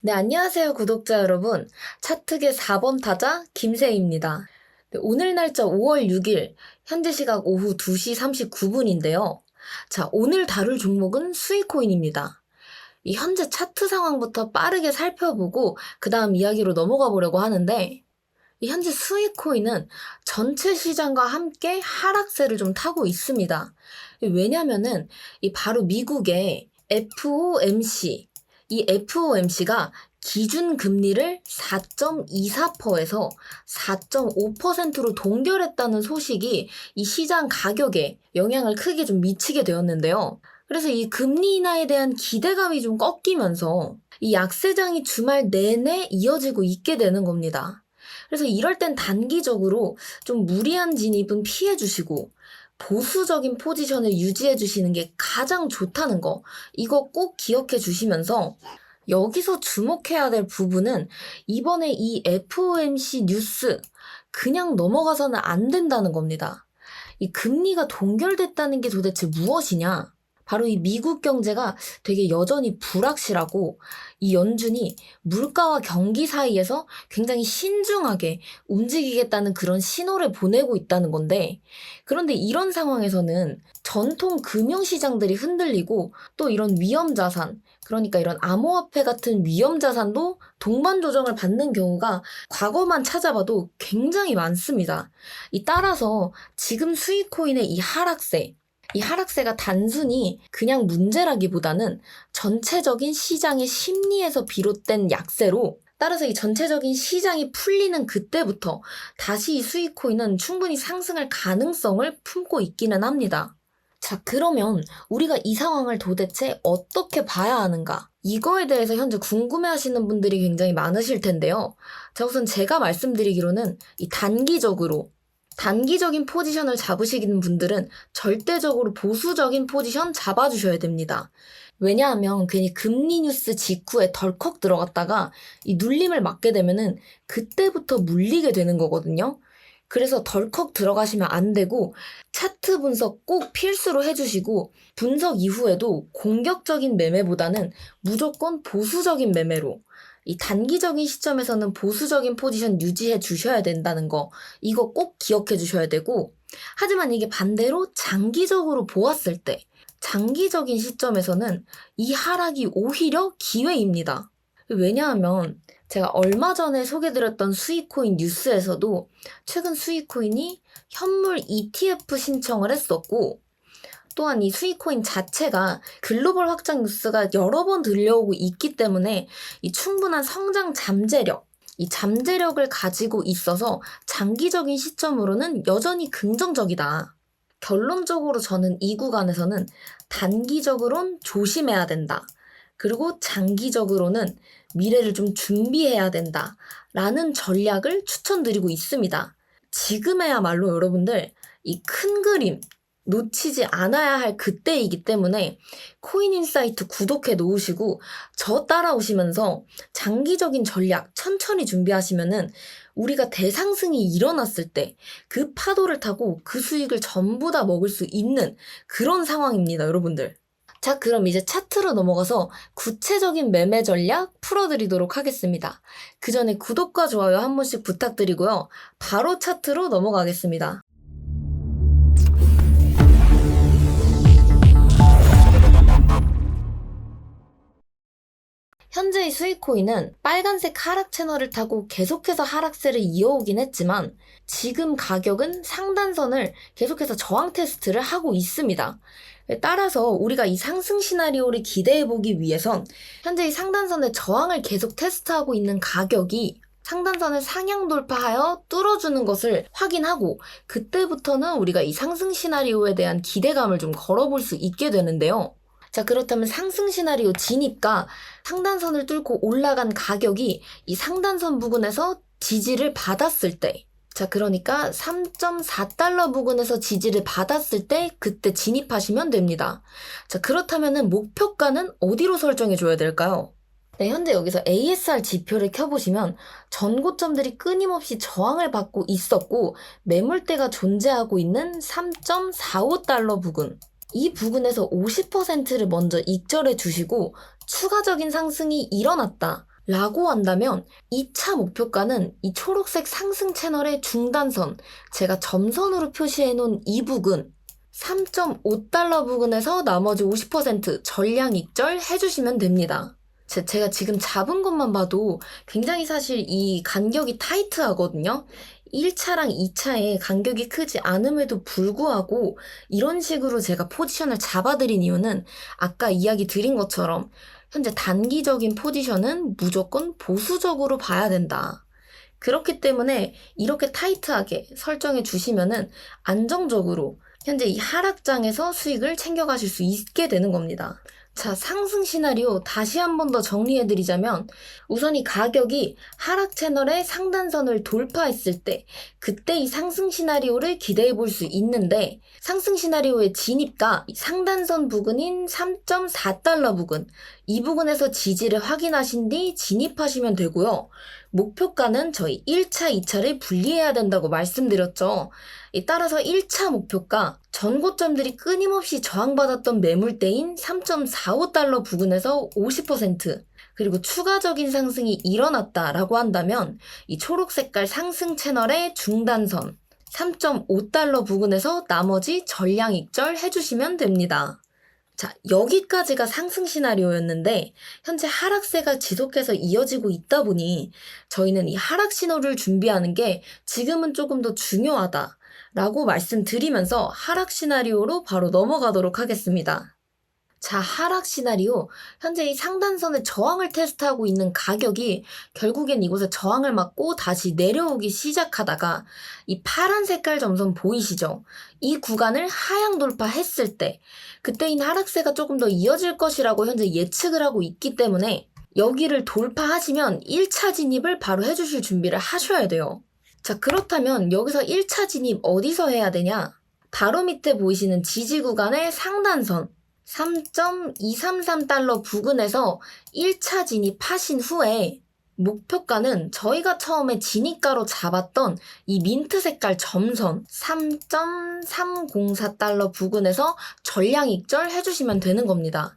네, 안녕하세요, 구독자 여러분. 차트계 4번 타자 김세희입니다. 네, 오늘 날짜 5월 6일, 현재 시각 오후 2시 39분인데요. 자, 오늘 다룰 종목은 스위코인입니다. 이 현재 차트 상황부터 빠르게 살펴보고 그 다음 이야기로 넘어가 보려고 하는데, 이 현재 스위코인은 전체 시장과 함께 하락세를 좀 타고 있습니다. 왜냐면은 이 바로 미국의 FOMC, 이 FOMC가 기준 금리를 4.24%에서 4.5%로 동결했다는 소식이 이 시장 가격에 영향을 크게 좀 미치게 되었는데요. 그래서 이 금리 인하에 대한 기대감이 좀 꺾이면서 이 약세장이 주말 내내 이어지고 있게 되는 겁니다. 그래서 이럴 땐 단기적으로 좀 무리한 진입은 피해 주시고 보수적인 포지션을 유지해 주시는 게 가장 좋다는 거, 이거 꼭 기억해 주시면서 여기서 주목해야 될 부분은 이번에 이 FOMC 뉴스 그냥 넘어가서는 안 된다는 겁니다. 이 금리가 동결됐다는 게 도대체 무엇이냐? 바로 이 미국 경제가 되게 여전히 불확실하고 이 연준이 물가와 경기 사이에서 굉장히 신중하게 움직이겠다는 그런 신호를 보내고 있다는 건데, 그런데 이런 상황에서는 전통 금융시장들이 흔들리고 또 이런 위험자산, 그러니까 이런 암호화폐 같은 위험자산도 동반 조정을 받는 경우가 과거만 찾아봐도 굉장히 많습니다. 따라서 지금 수익코인의 이 하락세가 단순히 그냥 문제라기보다는 전체적인 시장의 심리에서 비롯된 약세로, 따라서 이 전체적인 시장이 풀리는 그때부터 다시 이 수익코인은 충분히 상승할 가능성을 품고 있기는 합니다. 자, 그러면 우리가 이 상황을 도대체 어떻게 봐야 하는가? 이거에 대해서 현재 궁금해하시는 분들이 굉장히 많으실 텐데요. 자, 우선 제가 말씀드리기로는 이 단기적인 포지션을 잡으시는 분들은 절대적으로 보수적인 포지션 잡아주셔야 됩니다. 왜냐하면 괜히 금리 뉴스 직후에 덜컥 들어갔다가 이 눌림을 맞게 되면은 그때부터 물리게 되는 거거든요. 그래서 덜컥 들어가시면 안 되고 차트 분석 꼭 필수로 해주시고 분석 이후에도 공격적인 매매보다는 무조건 보수적인 매매로 이 단기적인 시점에서는 보수적인 포지션 유지해 주셔야 된다는 거, 이거 꼭 기억해 주셔야 되고, 하지만 이게 반대로 장기적으로 보았을 때 장기적인 시점에서는 이 하락이 오히려 기회입니다. 왜냐하면 제가 얼마 전에 소개드렸던 수익코인 뉴스에서도 최근 수익코인이 현물 ETF 신청을 했었고, 또한 이 수익코인 자체가 글로벌 확장 뉴스가 여러 번 들려오고 있기 때문에 이 충분한 성장 잠재력, 이 잠재력을 가지고 있어서 장기적인 시점으로는 여전히 긍정적이다. 결론적으로 저는 이 구간에서는 단기적으론 조심해야 된다. 그리고 장기적으로는 미래를 좀 준비해야 된다. 라는 전략을 추천드리고 있습니다. 지금에야말로 여러분들 이 큰 그림 놓치지 않아야 할 그때이기 때문에 코인인사이트 구독해 놓으시고 저 따라오시면서 장기적인 전략 천천히 준비하시면은 우리가 대상승이 일어났을 때 그 파도를 타고 그 수익을 전부 다 먹을 수 있는 그런 상황입니다, 여러분들. 자, 그럼 이제 차트로 넘어가서 구체적인 매매 전략 풀어드리도록 하겠습니다. 그 전에 구독과 좋아요 한 번씩 부탁드리고요. 바로 차트로 넘어가겠습니다. 현재의 수익코인은 빨간색 하락 채널을 타고 계속해서 하락세를 이어오긴 했지만 지금 가격은 상단선을 계속해서 저항 테스트를 하고 있습니다. 따라서 우리가 이 상승 시나리오를 기대해보기 위해선 현재 이 상단선의 저항을 계속 테스트하고 있는 가격이 상단선을 상향 돌파하여 뚫어주는 것을 확인하고 그때부터는 우리가 이 상승 시나리오에 대한 기대감을 좀 걸어볼 수 있게 되는데요. 자, 그렇다면 상승 시나리오 진입과 상단선을 뚫고 올라간 가격이 이 상단선 부근에서 지지를 받았을 때, 자, 그러니까 3.4달러 부근에서 지지를 받았을 때 그때 진입하시면 됩니다. 자, 그렇다면은 목표가는 어디로 설정해 줘야 될까요? 네, 현재 여기서 ASR 지표를 켜보시면 전고점들이 끊임없이 저항을 받고 있었고 매물대가 존재하고 있는 3.45달러 부근, 이 부근에서 50%를 먼저 익절해 주시고 추가적인 상승이 일어났다 라고 한다면 2차 목표가는 이 초록색 상승 채널의 중단선, 제가 점선으로 표시해 놓은 이 부근 3.5달러 부근에서 나머지 50% 전량 익절 해주시면 됩니다. 제가 지금 잡은 것만 봐도 굉장히 사실 이 간격이 타이트하거든요. 1차랑 2차의 간격이 크지 않음에도 불구하고 이런 식으로 제가 포지션을 잡아드린 이유는 아까 이야기 드린 것처럼 현재 단기적인 포지션은 무조건 보수적으로 봐야 된다. 그렇기 때문에 이렇게 타이트하게 설정해 주시면은 안정적으로 현재 이 하락장에서 수익을 챙겨가실 수 있게 되는 겁니다. 자, 상승 시나리오 다시 한 번 더 정리해드리자면 우선 이 가격이 하락 채널의 상단선을 돌파했을 때 그때 이 상승 시나리오를 기대해 볼 수 있는데 상승 시나리오의 진입가 상단선 부근인 3.4달러 부근 이 부근에서 지지를 확인하신 뒤 진입하시면 되고요. 목표가는 저희 1차, 2차를 분리해야 된다고 말씀드렸죠. 따라서 1차 목표가 전고점들이 끊임없이 저항받았던 매물대인 3.45달러 부근에서 50% 그리고 추가적인 상승이 일어났다라고 한다면 이 초록 색깔 상승 채널의 중단선 3.5달러 부근에서 나머지 전량 익절 해주시면 됩니다. 자, 여기까지가 상승 시나리오였는데 현재 하락세가 지속해서 이어지고 있다 보니 저희는 이 하락 신호를 준비하는 게 지금은 조금 더 중요하다라고 말씀드리면서 하락 시나리오로 바로 넘어가도록 하겠습니다. 자, 하락 시나리오. 현재 이 상단선의 저항을 테스트하고 있는 가격이 결국엔 이곳에 저항을 맞고 다시 내려오기 시작하다가 이 파란 색깔 점선 보이시죠? 이 구간을 하향 돌파했을 때 그때인 하락세가 조금 더 이어질 것이라고 현재 예측을 하고 있기 때문에 여기를 돌파하시면 1차 진입을 바로 해주실 준비를 하셔야 돼요. 자, 그렇다면 여기서 1차 진입 어디서 해야 되냐? 바로 밑에 보이시는 지지 구간의 상단선 3.233달러 부근에서 1차 진입하신 후에 목표가는 저희가 처음에 진입가로 잡았던 이 민트 색깔 점선 3.304달러 부근에서 전량 익절 해주시면 되는 겁니다.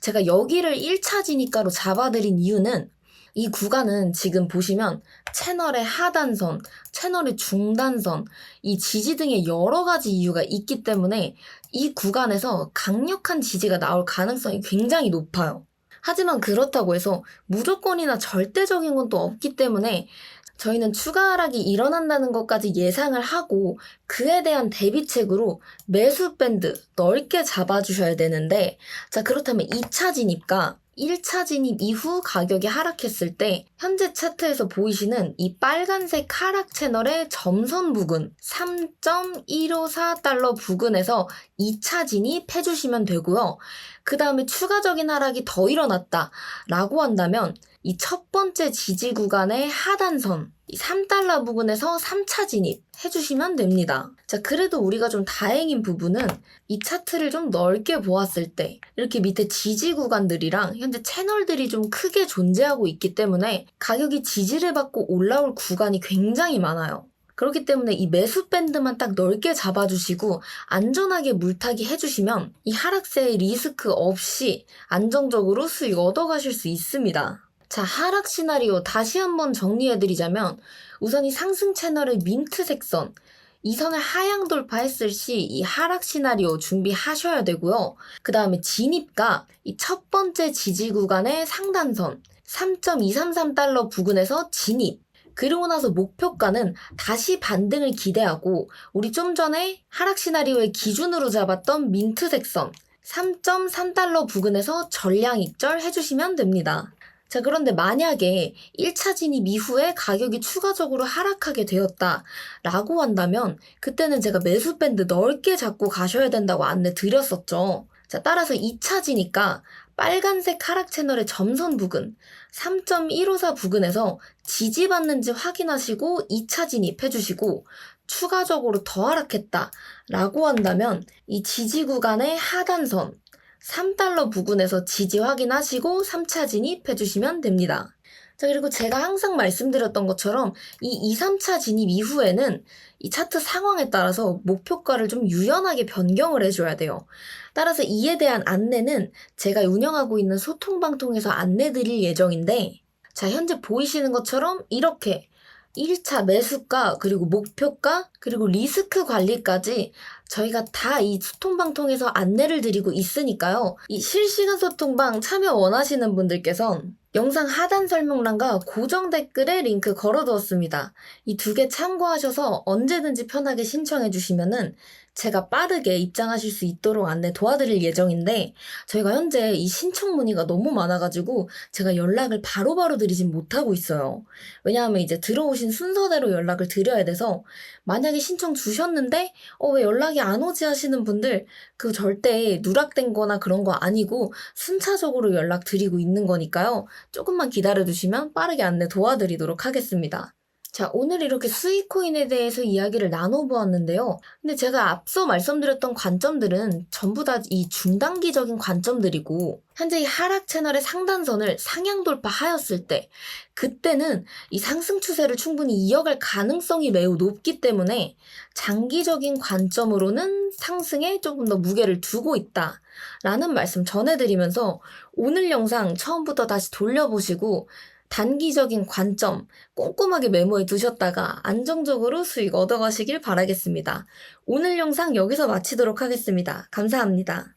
제가 여기를 1차 진입가로 잡아드린 이유는 이 구간은 지금 보시면 채널의 하단선, 채널의 중단선, 이 지지 등의 여러 가지 이유가 있기 때문에 이 구간에서 강력한 지지가 나올 가능성이 굉장히 높아요. 하지만 그렇다고 해서 무조건이나 절대적인 건 또 없기 때문에 저희는 추가 하락이 일어난다는 것까지 예상을 하고 그에 대한 대비책으로 매수 밴드 넓게 잡아주셔야 되는데 자, 그렇다면 2차 진입가 1차 진입 이후 가격이 하락했을 때 현재 차트에서 보이시는 이 빨간색 하락 채널의 점선 부근 3.154달러 부근에서 2차 진입 해주시면 되고요. 그 다음에 추가적인 하락이 더 일어났다 라고 한다면 이 첫 번째 지지 구간의 하단선 이 3달러 부근에서 3차 진입 해주시면 됩니다. 자, 그래도 우리가 좀 다행인 부분은 이 차트를 좀 넓게 보았을 때 이렇게 밑에 지지 구간들이랑 현재 채널들이 좀 크게 존재하고 있기 때문에 가격이 지지를 받고 올라올 구간이 굉장히 많아요. 그렇기 때문에 이 매수 밴드만 딱 넓게 잡아주시고 안전하게 물타기 해주시면 이 하락세의 리스크 없이 안정적으로 수익 얻어가실 수 있습니다. 자, 하락 시나리오 다시 한번 정리해드리자면 우선 이 상승 채널의 민트색 선, 이 선을 하향 돌파했을 시 이 하락 시나리오 준비하셔야 되고요. 그 다음에 진입가 이 첫 번째 지지 구간의 상단선 3.233달러 부근에서 진입 그리고 나서 목표가는 다시 반등을 기대하고 우리 좀 전에 하락 시나리오의 기준으로 잡았던 민트색 선 3.3달러 부근에서 전량 익절 해주시면 됩니다. 자, 그런데 만약에 1차 진입 이후에 가격이 추가적으로 하락하게 되었다라고 한다면 그때는 제가 매수 밴드 넓게 잡고 가셔야 된다고 안내 드렸었죠. 자, 따라서 2차 진입가 빨간색 하락 채널의 점선 부근 3.154 부근에서 지지받는지 확인하시고 2차 진입해주시고 추가적으로 더 하락했다라고 한다면 이 지지 구간의 하단선 3달러 부근에서 지지 확인하시고 3차 진입해주시면 됩니다. 자, 그리고 제가 항상 말씀드렸던 것처럼 이 2, 3차 진입 이후에는 이 차트 상황에 따라서 목표가를 좀 유연하게 변경을 해줘야 돼요. 따라서 이에 대한 안내는 제가 운영하고 있는 소통방 통해서 안내 드릴 예정인데 자, 현재 보이시는 것처럼 이렇게 1차 매수가, 그리고 목표가, 그리고 리스크 관리까지 저희가 다 이 소통방 통해서 안내를 드리고 있으니까요. 이 실시간 소통방 참여 원하시는 분들께선 영상 하단 설명란과 고정 댓글에 링크 걸어두었습니다. 이 두 개 참고하셔서 언제든지 편하게 신청해 주시면은 제가 빠르게 입장하실 수 있도록 안내 도와드릴 예정인데, 저희가 현재 이 신청 문의가 너무 많아가지고 제가 연락을 바로바로 드리진 못하고 있어요. 왜냐하면 이제 들어오신 순서대로 연락을 드려야 돼서, 만약에 신청 주셨는데 왜 연락이 안 오지 하시는 분들, 그 절대 누락된 거나 그런 거 아니고 순차적으로 연락 드리고 있는 거니까요. 조금만 기다려주시면 빠르게 안내 도와드리도록 하겠습니다. 자, 오늘 이렇게 수익코인에 대해서 이야기를 나눠보았는데요. 근데 제가 앞서 말씀드렸던 관점들은 전부 다 이 중단기적인 관점들이고, 현재 이 하락 채널의 상단선을 상향 돌파하였을 때, 그때는 이 상승 추세를 충분히 이어갈 가능성이 매우 높기 때문에 장기적인 관점으로는 상승에 조금 더 무게를 두고 있다 라는 말씀 전해드리면서, 오늘 영상 처음부터 다시 돌려보시고 단기적인 관점 꼼꼼하게 메모해 두셨다가 안정적으로 수익 얻어가시길 바라겠습니다. 오늘 영상 여기서 마치도록 하겠습니다. 감사합니다.